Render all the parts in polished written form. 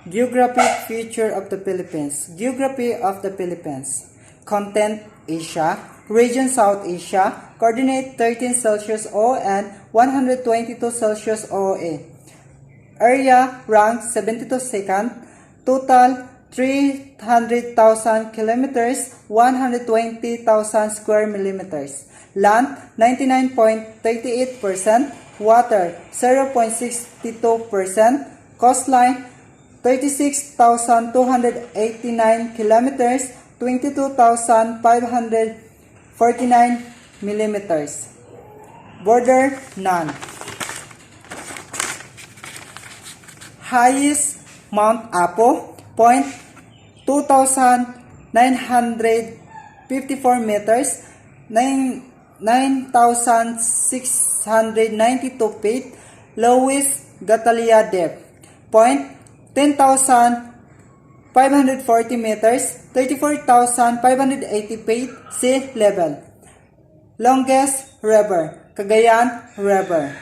Geographic feature of the Philippines. Geography of the Philippines. Content Asia. Region South Asia. Coordinate 13 Celsius O and 122 Celsius OA. Area ranked 72nd. Total 300,000 kilometers, 120,000 square millimeters. Land 99.38%. Water 0.62%. Coastline 36,289 kilometers, 22,549 millimeters. Border none. Highest Mount Apo, point 2,954 meters, 9,692 feet. Lowest Gatalia depth, point 10,540 meters, 34,580 feet sea level. Longest river, Cagayan River.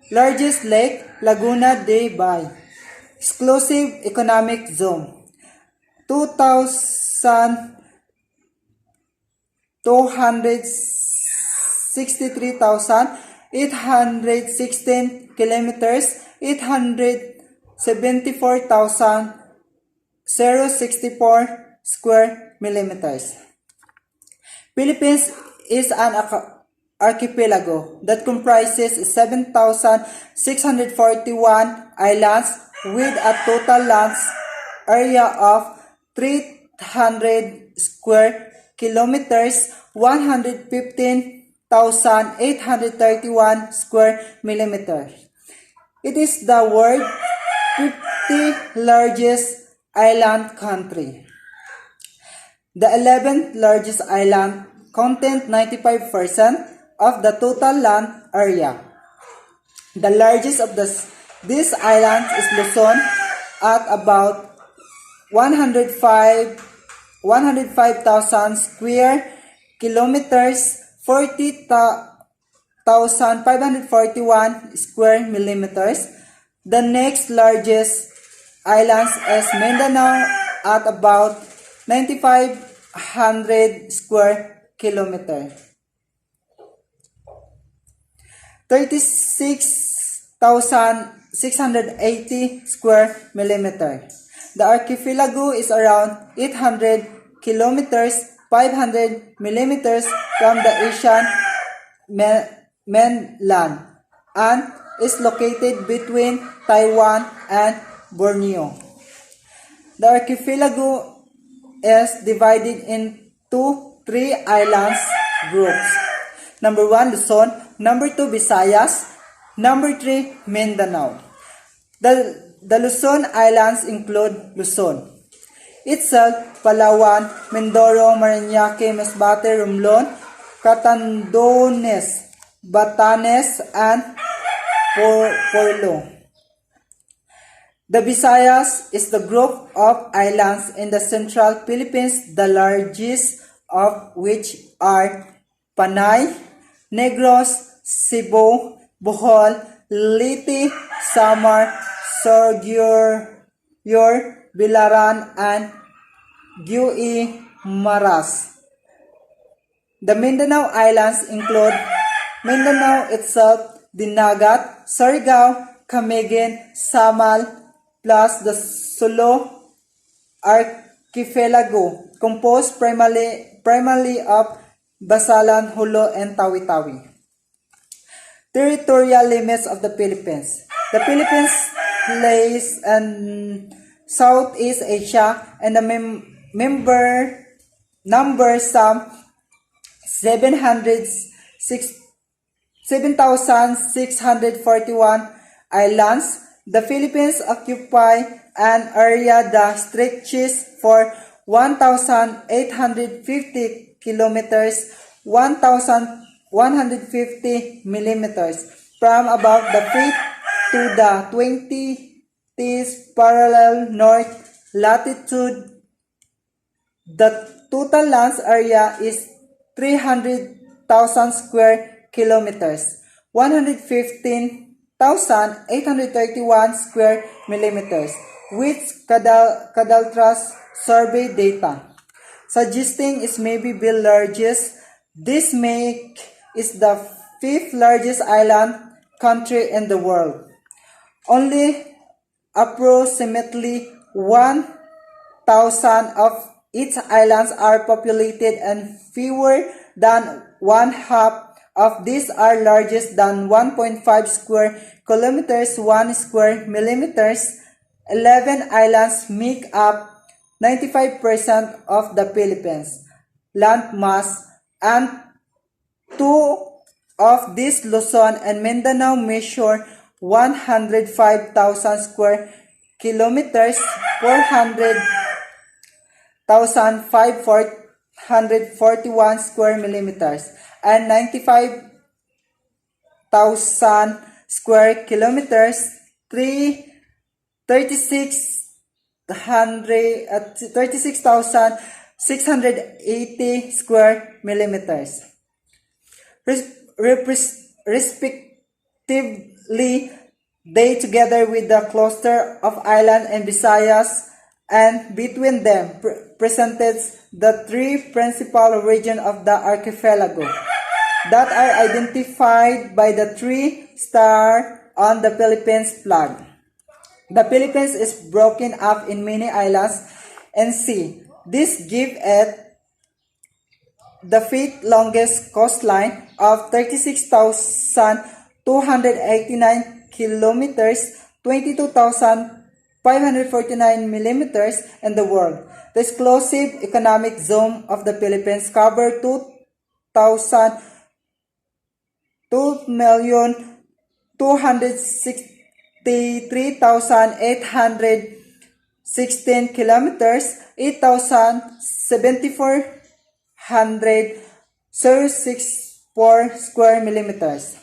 Largest lake, Laguna de Bay. Exclusive economic zone, 263,816 kilometers, 874,064 square millimeters. Philippines is an archipelago that comprises 7,641 islands with a total land area of 300 square kilometers, 115,831 square millimeters. It is the world's 50th largest island country. The 11th largest island contains 95% of the total land area. The largest of these islands is Luzon at about 105,000 square kilometers, 40,541 square millimeters. The next largest island is Mindanao at about 9,500 square kilometers. 36,680 square millimeters. The archipelago is around 800 kilometers, 500 millimeters from the Asian mainland and is located between Taiwan and Borneo. The archipelago is divided into 3 islands groups. Number 1, Luzon. Number 2, Visayas. Number 3, Mindanao. The Luzon Islands include Luzon itself, Palawan, Mindoro, Marinyaque, Masbate, Romblon, Catanduanes, Batanes, and Porlo. The Visayas is the group of islands in the central Philippines, the largest of which are Panay, Negros, Cebu, Bohol, Leyte, Samar, Sorgyor, Bilaran, and Guimaras. The Mindanao Islands include Mindanao itself, Dinagat, Surigao, Camiguin, Samal, plus the Sulu Archipelago, composed primarily of Basalan, Hulo, and Tawi-Tawi. Territorial limits of the Philippines. The Philippines lays in Southeast Asia and the number some 7,641 islands. The Philippines occupy an area that stretches for 1,850 kilometers, 1,150 millimeters from about the feet to the 20th parallel north latitude. The total land area is 300,000 square kilometers, 115,831 square millimeters. which Cadaltras survey data, suggesting it may be the largest. This make is the fifth largest island country in the world. Only approximately 1,000 of its islands are populated and fewer than one half of these are largest than 1.5 square kilometers 1 square millimeters. 11 islands make up 95% of the Philippines land mass, and two of these, Luzon and Mindanao, measure 105,000 square kilometers, 400,541 square millimeters, and 95,000 square kilometers, 36,680 square millimeters. Respectively, they together with the cluster of island and Visayas and between them presented the three principal regions of the archipelago that are identified by the three stars on the Philippines flag. The Philippines is broken up in many islands and sea. This gives it the fifth longest coastline of 36,289 kilometers, 22,549 millimeters in the world. The exclusive economic zone of the Philippines covers 2,263,816 kilometers, 8,764 square millimeters,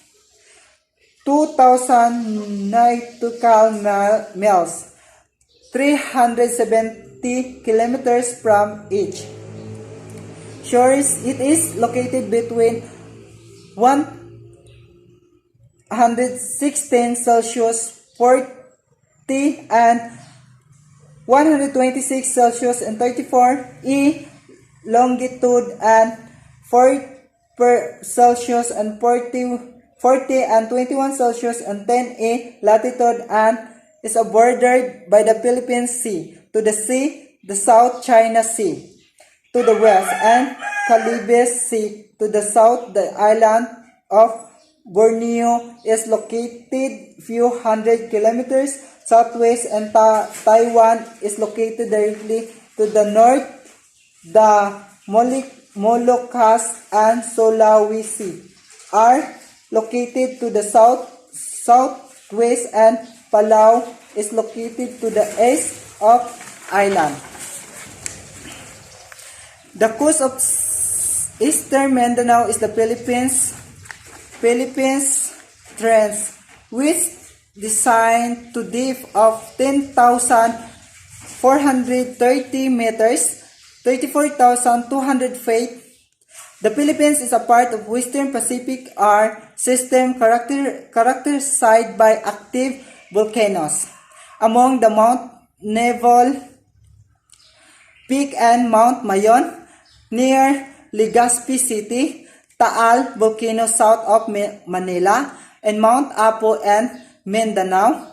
2,000 nautical miles, 370 kilometers from each shores. It is located between 116 Celsius 40 and 126 Celsius and 34 E longitude and 4 Celsius and 40 and 21 Celsius and 10 E latitude, and is bordered by the Philippine Sea to the sea, the South China Sea to the west, and Celebes Sea to the south. The island of Borneo is located few hundred kilometers southwest, and Taiwan is located directly to the north. The Moluccas and Sulawesi are located to the southwest, and Palau is located to the east of island. The coast of eastern Mindanao is the Philippines Trench, which designed to depth of 10,430 meters, 34,200 feet. The Philippines is a part of Western Pacific Arc system characterized by active volcanoes. Among the Mount Naval Peak and Mount Mayon near Legazpi City, Taal volcano south of Manila, and Mount Apo and Mindanao.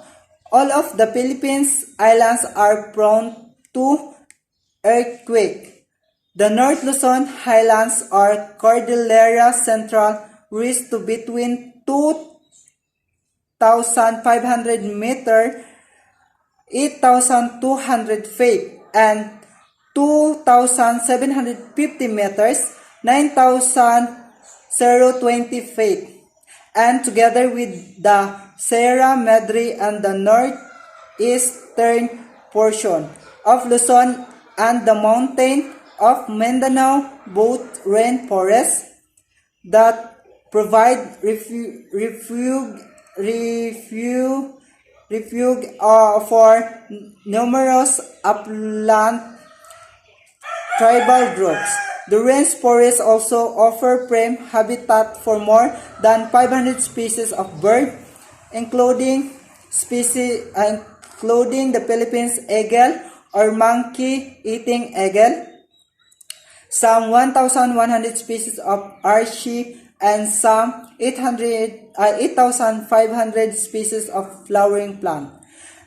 All of the Philippines islands are prone to earthquake. The North Luzon Highlands or Cordillera Central reach to between 2,500 meters, 8,200 feet, and 2,750 meters, 9,020 feet, and together with the Sierra Madre and the northeastern portion of Luzon and the mountain of Mindanao, both rainforests that provide refuge for numerous upland tribal groups. The rainforests also offer prime habitat for more than 500 species of birds, including including the Philippines eagle or monkey-eating eagle, some 1,100 species of archie, and some 8,500 species of flowering plant.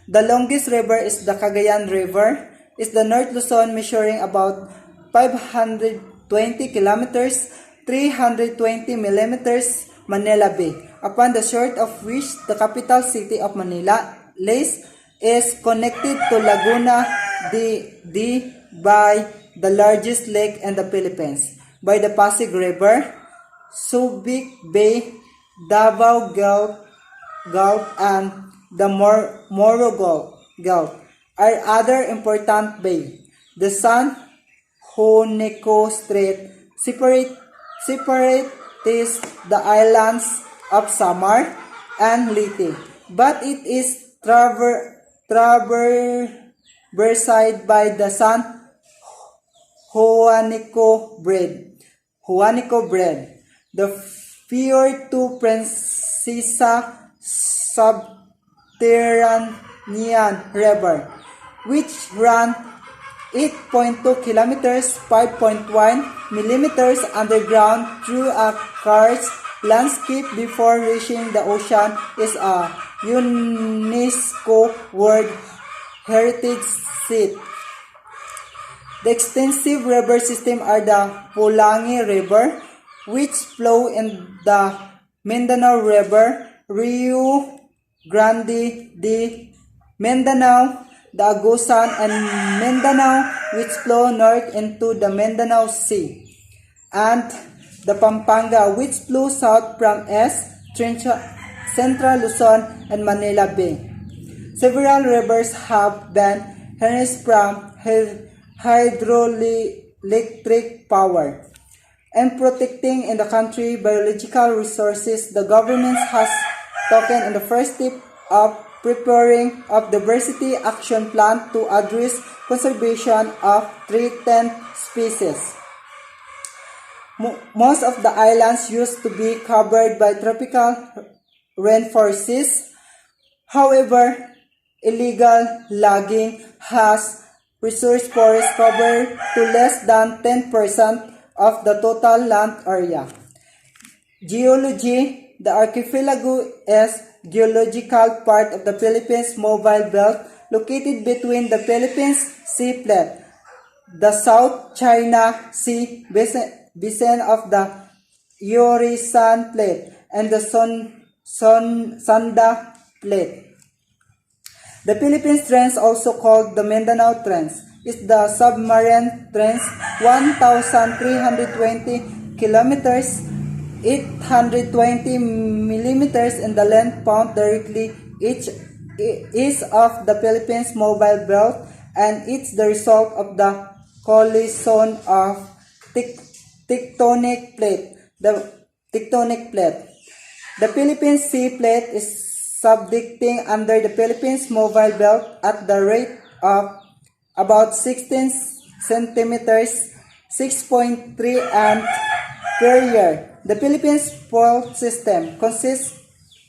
The longest river is the Cagayan River, is the North Luzon, measuring about 520 kilometers, 320 millimeters, Manila Bay, upon the shore of which the capital city of Manila lays, is connected to Laguna de by the largest lake in the Philippines, by the Pasig River, Subic Bay, Davao Gulf, and the Moro Gulf are other important bay. The San Juanico Strait separates the islands of Samar and Leyte, but it is traversed by the San Juanico Bridge. The Fior to Princesa Subterranean River, which ran 8.2 kilometers, 5.1 millimeters underground through a karst landscape before reaching the ocean, is a UNESCO World Heritage Site. The extensive river system are the Pulangi River, which flow in the Mindanao River, Rio Grande de Mindanao, the Agusan and Mindanao, which flow north into the Mindanao Sea, and the Pampanga, which flow south from East Central Luzon and Manila Bay. Several rivers have been harnessed from hydroelectric power. And protecting in the country biological resources, the government has taken the first step of preparing a diversity action plan to address conservation of threatened species. Most of the islands used to be covered by tropical rainforests. However, illegal logging has reduced forest cover to less than 10% of the total land area. Geology. The archipelago is geological part of the Philippines Mobile Belt located between the Philippines Sea Plate, the South China Sea basin of the Horizon Plate, and the Sunda Plate. The Philippines Trench, also called the Mindanao Trench, is the submarine trench 1,320 kilometers, 820 millimeters in the length, found directly east of the Philippines Mobile Belt, and it's the result of the collision of tectonic plate. The Philippines Sea Plate is subducting under the Philippines Mobile Belt at the rate of about 16 centimeters, 6.3 and per year. The Philippines fault system consists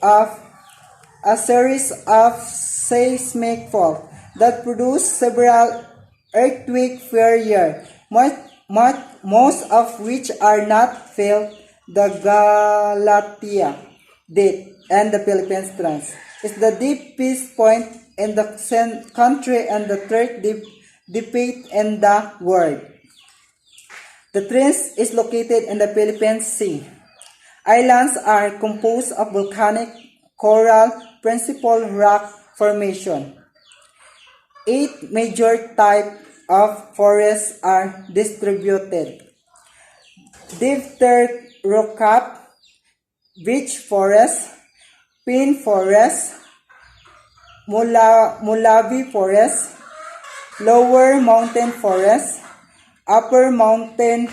of a series of seismic faults that produce several earthquakes per year, most of which are not felt. The Galatia Deep and the Philippines Trench is the deepest point in the country and the third deepest in the world. The trench is located in the Philippine Sea. Islands are composed of volcanic, coral, principal rock formation. 8 major types of forests are distributed: Dipterocarp, beech forest, pine forest, Mulavi forest, lower mountain forest, upper mountain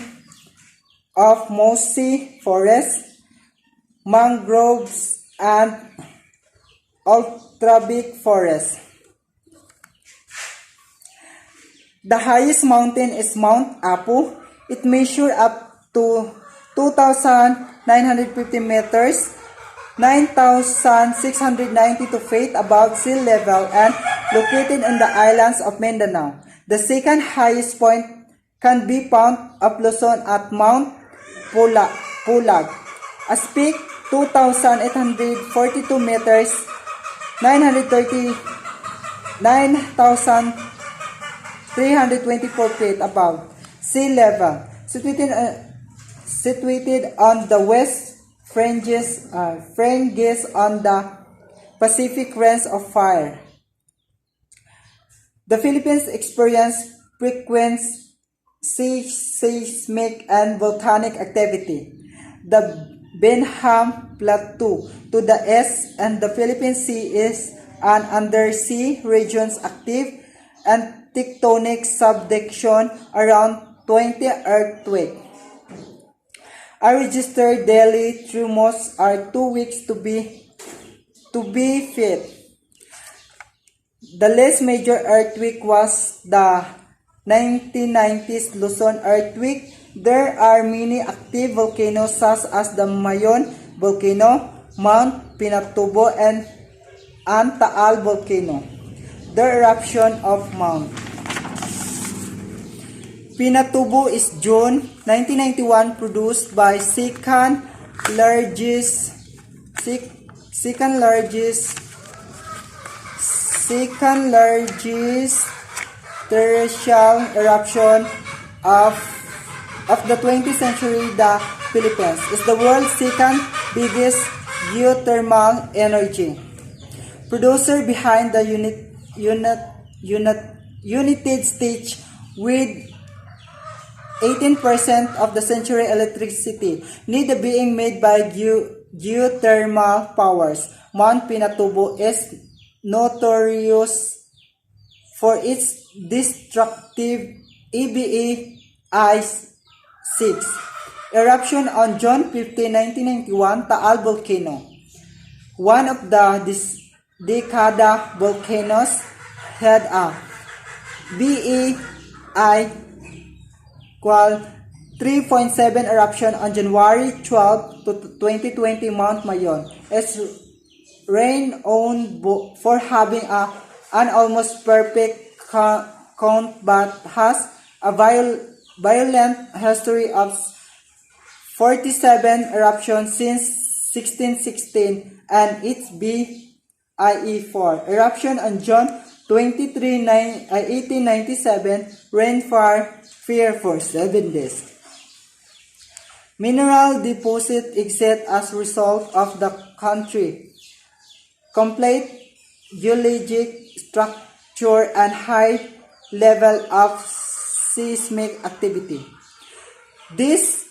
of mossy forest, mangroves, and ultra-big forest. The highest mountain is Mount Apu. It measures up to 2,950 meters, 9,692 feet above sea level, and located on the islands of Mindanao. The second highest point can be found of Luzon at Mount Pulag, a peak 2,842 meters, 9,324 feet above sea level, situated on the west fringes on the Pacific Ring of Fire. The Philippines experienced frequent seismic and volcanic activity. The Benham Plateau to the east and the Philippine Sea is an undersea region active and tectonic subduction around 20 earthquakes are registered daily through most are 2 weeks to be fit. The last major earthquake was the 1990s Luzon earthquake. There are many active volcanoes such as the Mayon volcano, Mount Pinatubo, and Taal volcano. The eruption of Mount Pinatubo is June 1991, produced by second largest terrestrial eruption of the 20th century. The Philippines is the world's second biggest geothermal energy producer behind the United States with 18% of the century electricity need being made by geothermal powers. Mount Pinatubo is notorious for its destructive EBE-I-6 eruption on June 15, 1991, Taal volcano, one of the Decada volcanoes, had a BEI equal 3.7 eruption on January 12 to 2020. Mount Mayon is renowned for having an almost perfect count but has a violent history of 47 eruptions since 1616 and its BIE4 eruption on June 23, 1897 rained fire for 7 days. Mineral deposit exist as a result of the country complete geologic structure and high level of seismic activity. These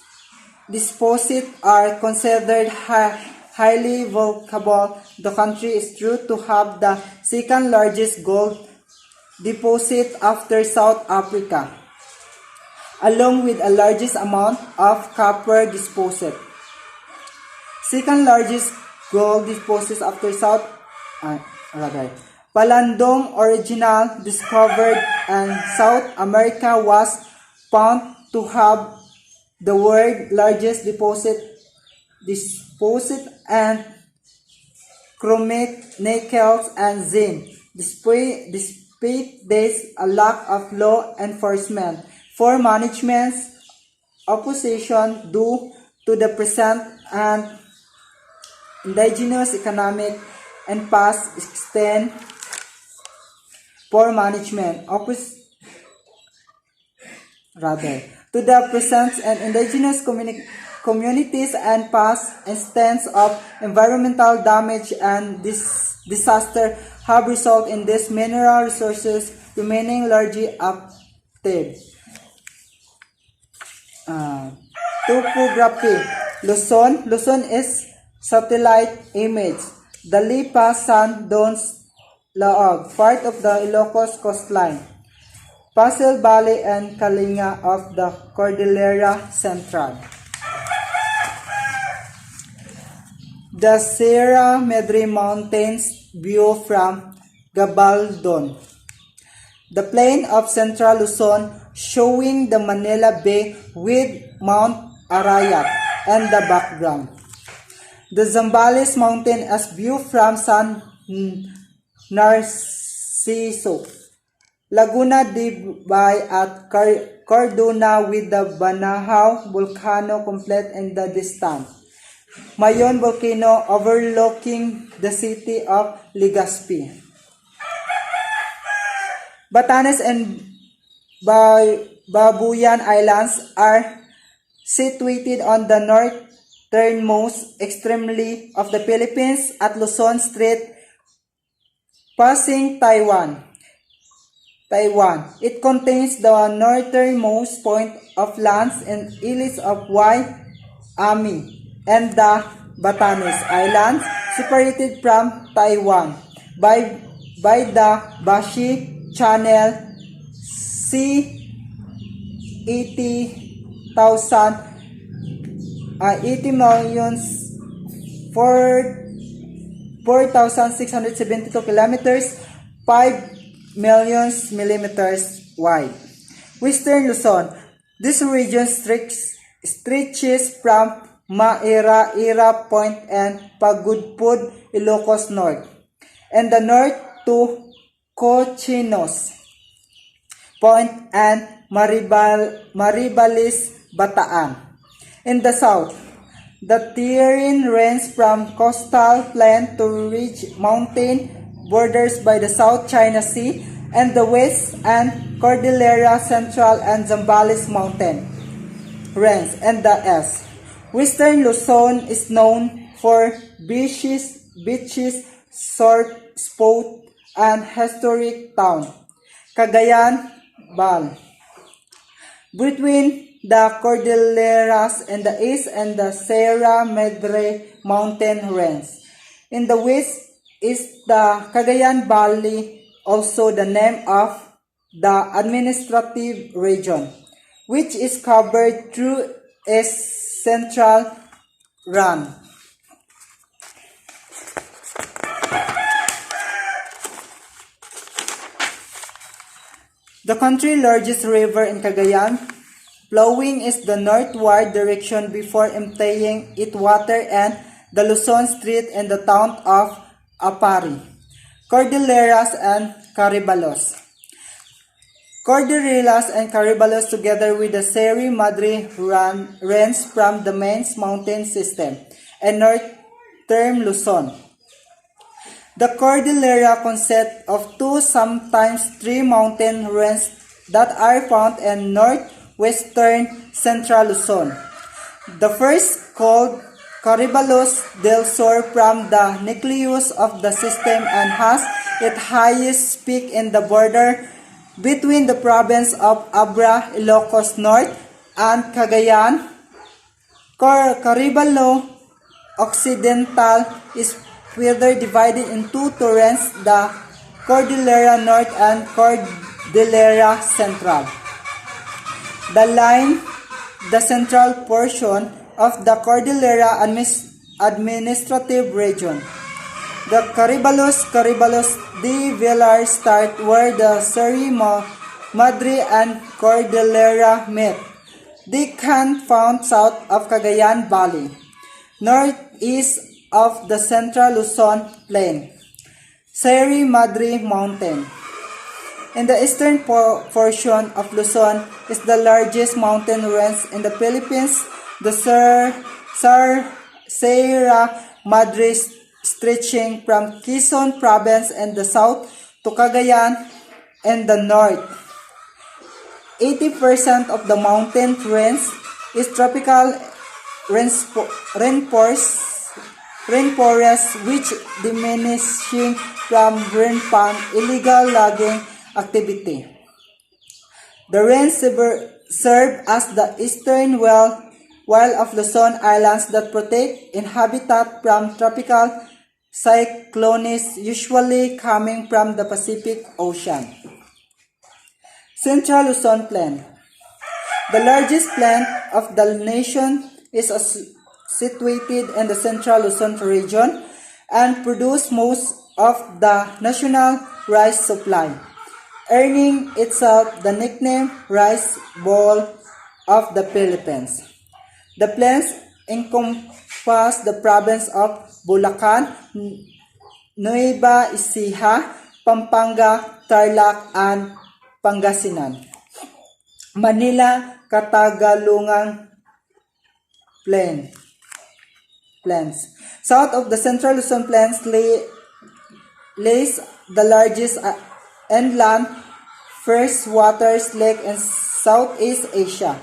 deposits are considered highly valuable. The country is true to have the second largest gold deposit after South Africa, along with the largest amount of copper deposit. Second largest gold deposits after Palandong, original discovered in South America, was found to have the world's largest deposit and chromate, nickel, and zinc. Despite this, a lack of law enforcement for management's opposition due to the present and indigenous economic and past extent for management to the present and indigenous communities and past instances of environmental damage and disaster have resulted in these mineral resources remaining largely active. Topography. Luzon is satellite image. The Lipa Sand Dunes Laog, part of the Ilocos coastline. Pasel Valley and Kalinga of the Cordillera Central. The Sierra Madre Mountains view from Gabaldon. The plain of central Luzon showing the Manila Bay with Mount Arayat in the background. The Zambales Mountain as view from San Narciso Siso, Laguna de Bay at Cardona with the Banahaw volcano complete in the distance. Mayon volcano overlooking the city of Legazpi. Batanes and Babuyan Islands are situated on the northernmost extremely of the Philippines at Luzon Strait, passing Taiwan. It contains the northernmost point of lands and islands of Ami and the Batanes Islands, separated from Taiwan by the Bashi Channel, c. 80 million 4,672 kilometers, 5 million millimeters wide. Western Luzon. This region stretches from Maira Point and Pagudpud, Ilocos North, and the north to Cochinos Point and Maribalis, Bataan. In the south, the terrain ranges from coastal plain to ridge mountain borders by the South China Sea, and the west and Cordillera Central and Zambales Mountain range, and the east. Western Luzon is known for beaches, surf spot, and historic town, Cagayan, Bal. Between the Cordilleras in the east and the Sierra Madre mountain range. In the west is the Cagayan Valley, also the name of the administrative region, which is covered through a central run. The country's largest river in Cagayan, flowing is the northward direction before emptying its water and the Luzon Strait and the town of Apari, Cordilleras and Caribalos. Cordilleras and Caribalos together with the Sierra Madre range from the main mountain system and northern Luzon. The Cordillera consists of two, sometimes three mountain ranges that are found in northwestern central Luzon. The first, called Caribalos del Sur, from the nucleus of the system and has its highest peak in the border between the province of Abra, Ilocos North, and Cagayan. Caribalo Occidental is further divided in two torrents, the Cordillera North and Cordillera Central. The central portion of the Cordillera administrative region. The Caribalos de Villar start where the Sierra Madre and Cordillera meet. They can found south of Cagayan Valley, northeast of the central Luzon Plain, Sierra Madre Mountain. In the eastern portion of Luzon is the largest mountain range in the Philippines, the Sierra Madre, stretching from Quezon Province in the south to Cagayan in the north. 80% of the mountain range is tropical rainforest, which diminishing from rampant illegal logging activity. The range serve as the eastern wall of Luzon Islands that protect inhabitat from tropical cyclones usually coming from the Pacific Ocean. Central Luzon Plain. The largest plain of the nation is situated in the Central Luzon region and produce most of the national rice supply, earning itself the nickname Rice Bowl of the Philippines. The plains encompass the province of Bulacan, Nueva Ecija, Pampanga, Tarlac, and Pangasinan. Manila, Katagalungan Plains. South of the Central Luzon Plains lays the largest inland freshwater lake in Southeast Asia.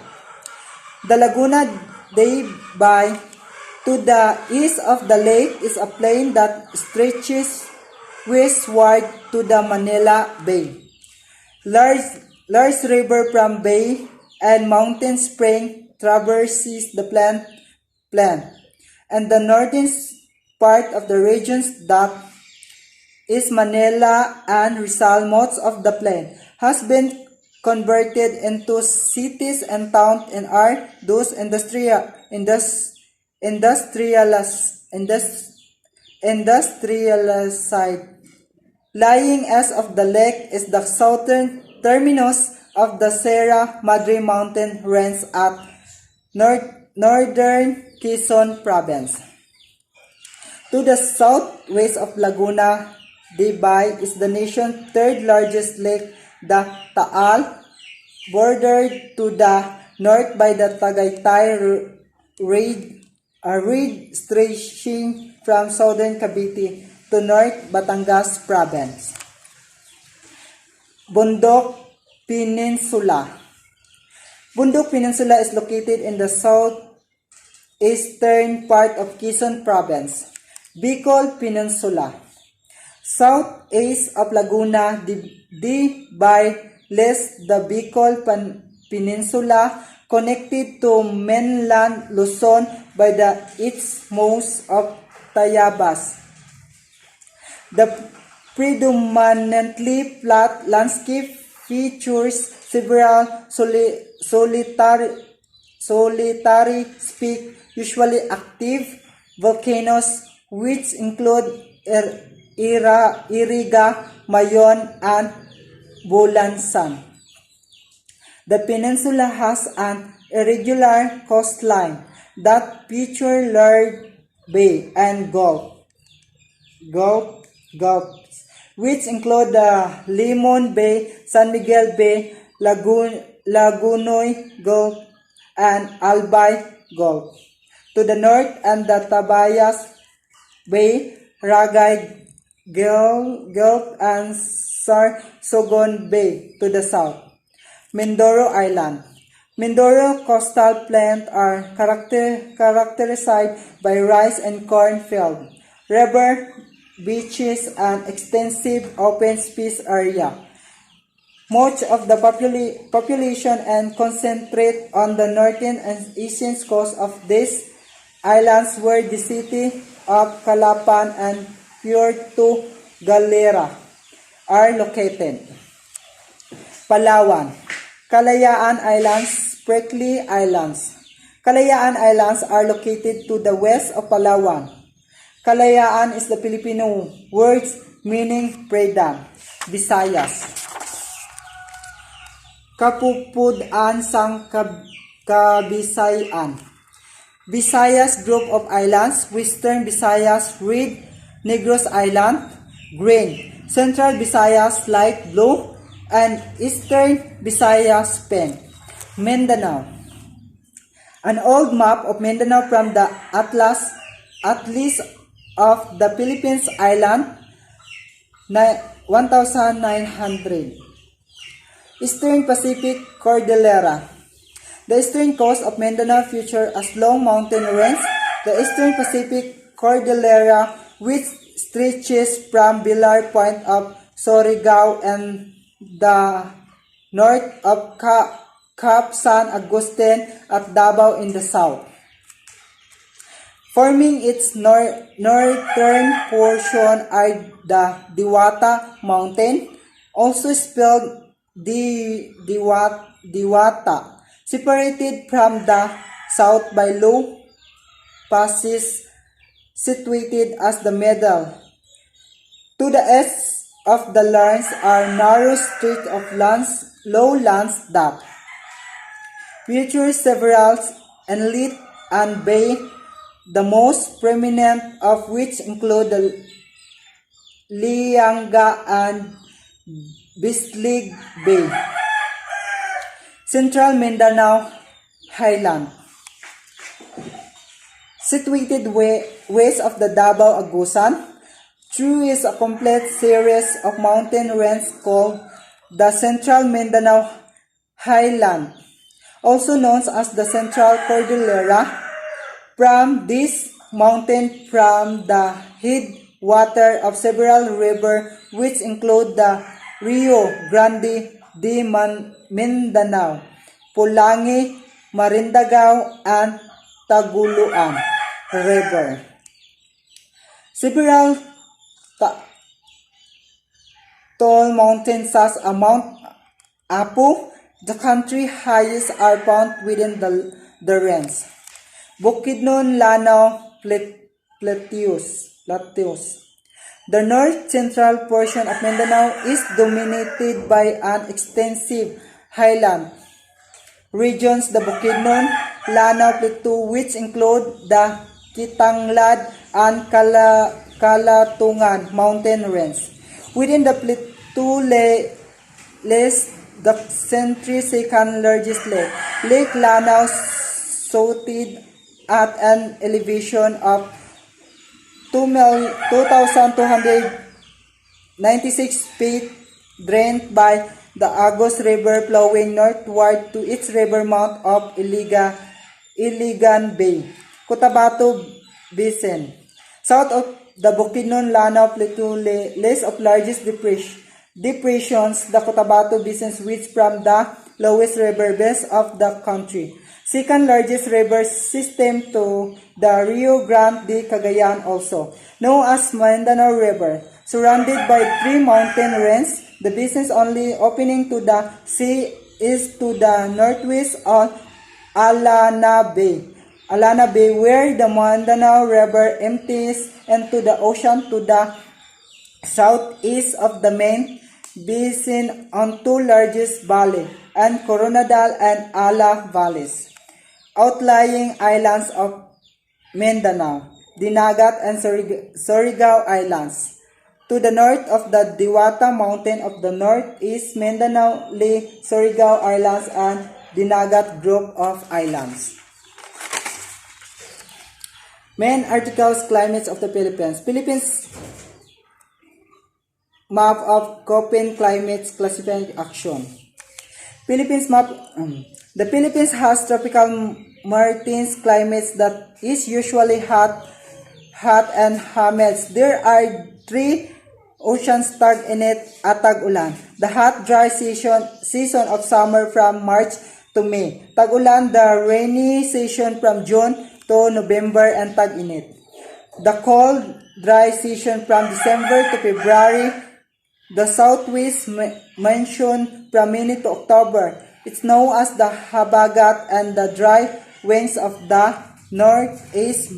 The Laguna de Bay to the east of the lake is a plain that stretches westward to the Manila Bay. Large river from bay and mountain spring traverses the plain, and the northern part of the regions that is Manila and Rizal. Most of the plain has been converted into cities and towns and are thus industrialized. Lying east of the lake is the southern terminus of the Sierra Madre mountain range at northern Quezon province. To the southwest of Laguna de Bay is the nation's third largest lake, the Taal, bordered to the north by the Tagaytay Reed stretching from southern Cavite to North Batangas province. Bundok Peninsula. Bundok Peninsula is located in the southeastern part of Quezon province. Bicol Peninsula. Southeast of Laguna de Bay lies the Bicol Peninsula, connected to mainland Luzon by the isthmus of Tayabas. The predominantly flat landscape features several solitary peaks, usually active volcanoes, which include Iriga, Mayon, and Bulansan. The peninsula has an irregular coastline that features large bay and gulfs, which include the Limon Bay, San Miguel Bay, Lagunoy Gulf, and Albay Gulf. To the north and the Tabayas Bay, Ragay Gulf, and Sorsogon Bay to the south. Mindoro Island. Mindoro coastal plains are characterized by rice and corn fields, river, beaches, and extensive open space area. Much of the population and concentrate on the northern and eastern coast of these islands, where the city of Calapan and Puerto Galera are located. Palawan. Kalayaan Islands, Spratly Islands. Kalayaan Islands are located to the west of Palawan. Kalayaan is the Filipino word meaning freedom. Visayas. Kapupudan sang Kabisayan. Visayas group of islands, Western Visayas red, Negros Island green, Central Visayas light blue, and Eastern Visayas pink. Mindanao. An old map of Mindanao from the Atlas of the Philippines island 1900. Eastern Pacific Cordillera. The eastern coast of Mindanao features a long mountain range, the Eastern Pacific Cordillera, which stretches from Bilar Point of Surigao and the north of Cap San Agustin at Davao in the south. Forming its northern portion are the Diwata Mountain, also spelled Diwata, separated from the south by low passes situated as the middle. To the east of the lands are narrow stretches of lowlands that feature several inlets and bays, the most prominent of which include the Lianga, and Bislig Bay. Central Mindanao Highland. Situated west of the Davao Agusan, through is a complete series of mountain ranges called the Central Mindanao Highland, also known as the Central Cordillera. From this mountain from the headwater of several rivers which include the Rio Grande de Mindanao, Pulangi, Marindagaw, and Taguluan River. Several tall mountains such as Mount Apu, the country's highest, are found within the range. Bukidnon, Lanao, Plateaus. The north-central portion of Mindanao is dominated by an extensive highland regions, the Bukidnon, Lanao Plateau, which include the Kitanglad and Kalatungan mountain range. Within the plateau lies the country's second largest lake, Lake Lanao, sited at an elevation of 2,296 feet, drained by the Agos River flowing northward to its river mouth of Iligan Bay, Cotabato Basin. South of the Bukidnon Lanao Plateau lies of largest depressions, the Cotabato Basin, which from the lowest river base of the country. Second largest river system to the Rio Grande de Cagayan, also known as Mindanao River, surrounded by three mountain ranges. The basin's only opening to the sea is to the northwest of Alana Bay, where the Mindanao River empties into the ocean to the southeast of the main basin on two largest valleys, and Coronadal and Ala valleys. Outlying islands of Mindanao, Dinagat and Surigao Islands. To the north of the Diwata Mountain of the northeast, Mindanao, Surigao Islands, and Dinagat group of islands. Main articles: Climates of the Philippines. Philippines map of Köppen climates classification action. Philippines map. The Philippines has tropical mountain climates that is usually hot and humid. There are three oceans tag-init at tag-ulan. The hot dry season of summer from March to May. Tag-ulan, the rainy season from June to November, and tag-init. The cold dry season from December to February. The southwest monsoon from May to October. It's known as the habagat, and the dry winds of the northeast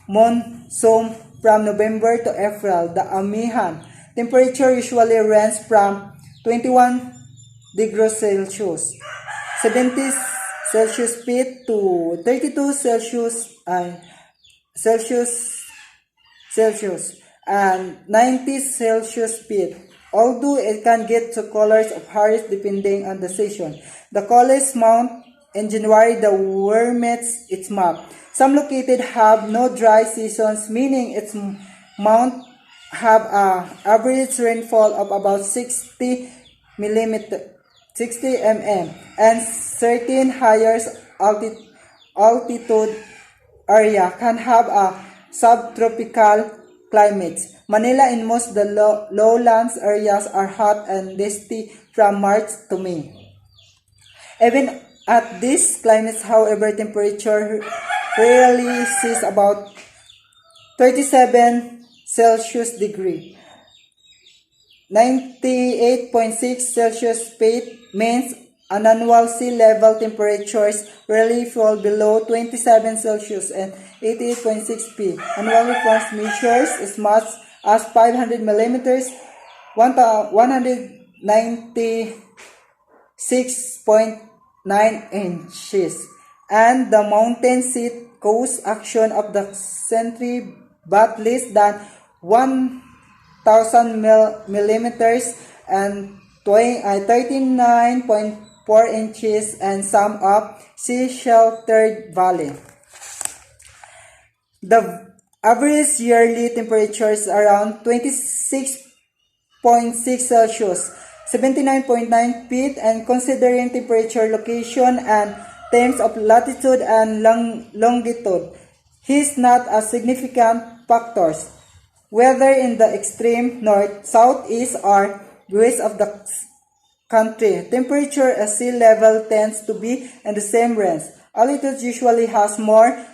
monsoon from November to April. The amihan. Temperature usually ranges from 21 degrees Celsius, 70 Celsius feet to 32 Celsius and 90 Celsius feet. Although it can get to colors of Harris depending on the season. The coldest month in January, the warmest its map. Some located have no dry seasons, meaning its month have a average rainfall of about 60 mm, and certain higher altitude area can have a subtropical climate. Manila and most of the lowlands areas are hot and dusty from March to May. Even at these climates, however, temperature rarely sees about 37 Celsius degree. 98.6 Celsius feet means annual sea level temperatures rarely fall below 27 Celsius, and 88.6 p. Annual force measures as much as 500 millimeters, 196.9 inches. And the mountain seat coast action of the century, but less than 1/10 millimeters and 39.4 inches, and some of sea-sheltered valley. The average yearly temperature is around 26.6 Celsius, 79.9 feet, and considering temperature, location, and terms of latitude and longitude, is not a significant factors. Whether in the extreme north, southeast, or west of the country, temperature at sea level tends to be in the same range. Altitude usually has more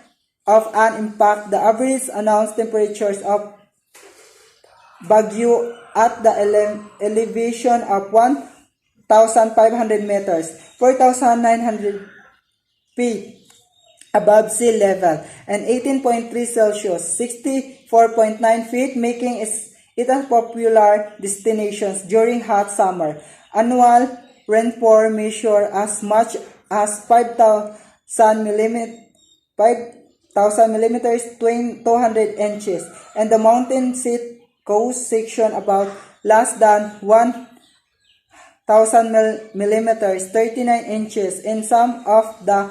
of an impact. The average announced temperatures of Baguio at the elevation of 1,500 meters, 4,900 feet above sea level, and 18.3 Celsius, 64.9 feet, making it a popular destination during hot summer. Annual rainfall measure as much as 5,000 millimeters, 200 inches, and the mountain coast section about less than 1,000 millimeters, 39 inches. In some of the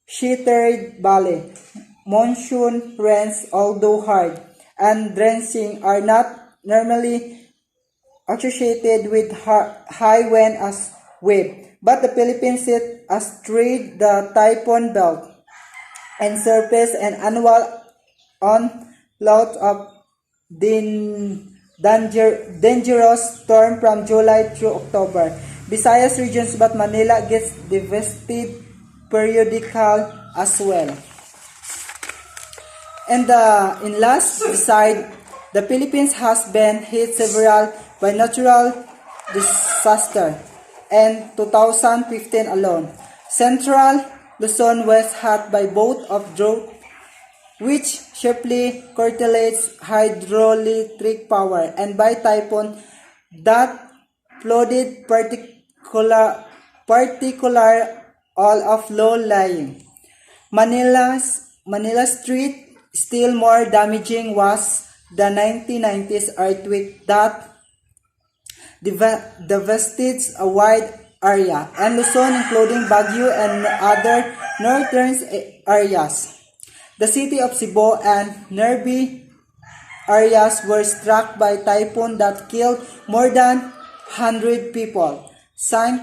sheltered valley, monsoon rains, although hard and drenching, are not normally associated with high wind as wave, but the Philippines sit astride the typhoon belt and surface an annual onslaught of dangerous storm from July through October. Visayas regions but Manila gets devastated periodical as well. And in last side, the Philippines has been hit several by natural disaster in 2015 alone. Central Luzon was hit by bout of drought, which sharply curtails hydroelectric power, and by typhoon that flooded particular all of low-lying. Manila Street. Still more damaging was the 1990s earthquake that devastated a wide area, and Luzon, including Baguio and other northern areas. The city of Cebu and nearby areas were struck by typhoon that killed more than 100 people, sank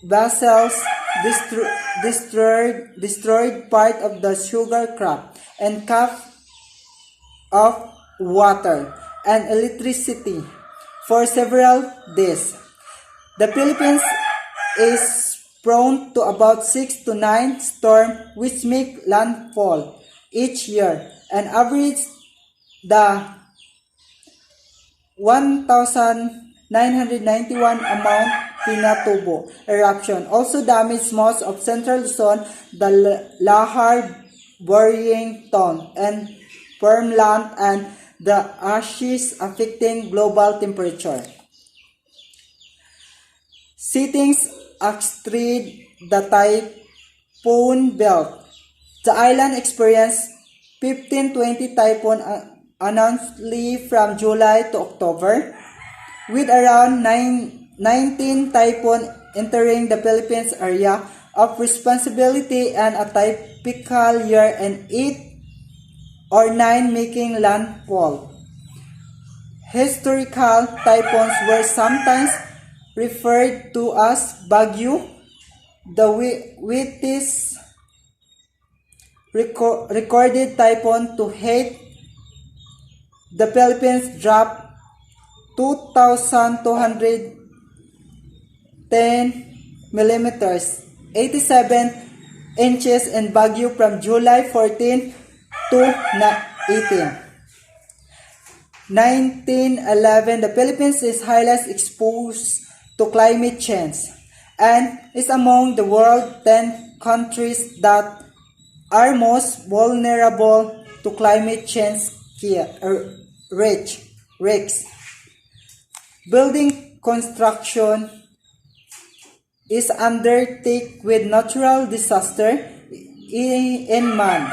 vessels, destroyed part of the sugar crop, and cut off water and electricity for several days. The Philippines is prone to about 6 to 9 storms which make landfall each year, and average the 1,991 amount Pinatubo eruption also damaged most of central Luzon, the Lahar burying town, and farmland, and the ashes affecting global temperature. Sittings astride the typhoon belt. The island experienced 15-20 typhoon annually from July to October, with around 19 typhoon entering the Philippines area of responsibility, and a typical year and 8 or 9 making landfall. Historical typhoons were sometimes referred to as Bagyo. The wettest recorded typhoon to hit the Philippines dropped 2,210 millimeters, 87 inches in Baguio from July 14 to 18. 1911, the Philippines is highly exposed to climate change and is among the world 10 countries that are most vulnerable to climate change risks. Building construction is undertaken with natural disaster in mind.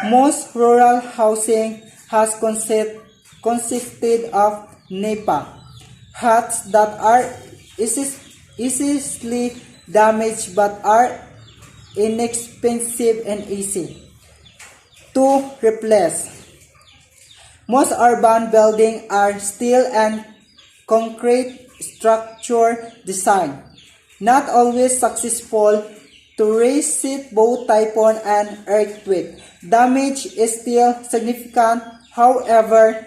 Most rural housing has consisted of NEPA. Huts that are easily damaged but are inexpensive and easy to replace. Most urban buildings are steel and concrete structure design, not always successful to resist both typhoon and earthquake. Damage is still significant, however,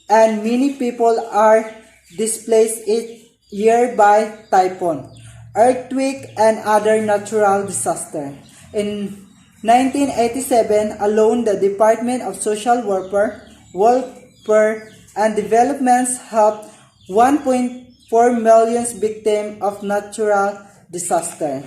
and many people are displaced each year by typhoon, earthquake, and other natural disasters. In 1987 alone, the Department of Social Welfare and Development helped 1.4 million victims of natural disaster.